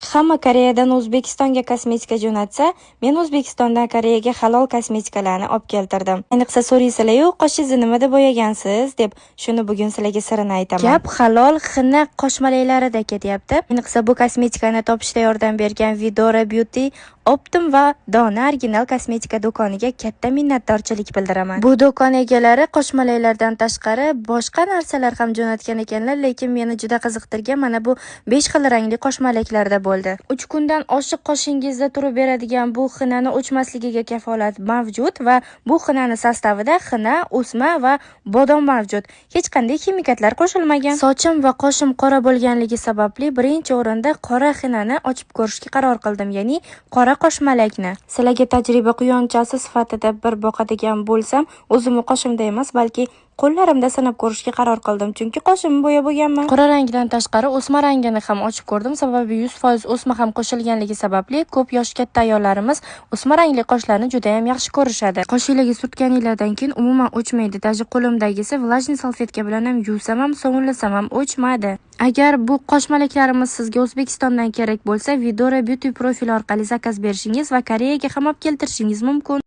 Hamma Koreyadan O'zbekistonga kosmetika jo'natsa, men O'zbekistondan Koreyaga halol kosmetikalarni olib keltirdim. Ayniqsa so'raysizlar-yu, qoshingizni nimada bo'yagansiz deb, shuni bugun sizlarga sirini aytaman. Gap halol xina qoshmaliklarida ketyapti. Ayniqsa bu kosmetikani topishda yordam bergan Vidora Beauty Optim va Dona original kosmetika do'koniga katta minnatdorchilik bildiraman. Bu do'kon egalari qoshmaliklardan tashqari boshqa narsalar ham jo'natgan ekanlar, lekin meni juda qiziqtirgan mana bu 5 xil rangli qoshmaliklarda bo'ldi. 3 kundan oshiq qoshingizda turib beradigan bu xinani o'chmasligiga kafolat mavjud va bu xinani sostavida xina, o'sma va bodom mavjud. Hech qanday ximikatlar qo'shilmagan. Sochim va qoshim qora bo'lganligi sababli birinchi o'rinda qora xinani ochib ko'rishga qaror qildim, ya'ni qora qoshmalakni. Sizlarga tajriba quyonchasi sifatida bir boqadigan bo'lsam, o'zimni qoshimda emas, balki qo'llarimda sinab ko'rishga qaror qildim, chunki qoshimni bo'yab bo'lganman. Qora rangdan tashqari o'sma rangini ham ochib ko'rdim, sababi 100% o'sma ham qo'shilganligi sababli ko'p yosh katta ayollarimiz o'sma rangli qoshlarni juda ham yaxshi ko'rishadi. Qoshingizga surtganinglardan keyin umuman o'chmaydi. Даже qo'limdagisi vlajniy salfetka bilan ham yuvsam ham, sovunlasam ham o'chmadi. Agar bu qoshmaliklarimiz sizga O'zbekistondan kerak bo'lsa, Vidora Beauty profil orqali zakaz berishingiz va Koreyaga ham olib keltirishingiz mumkin.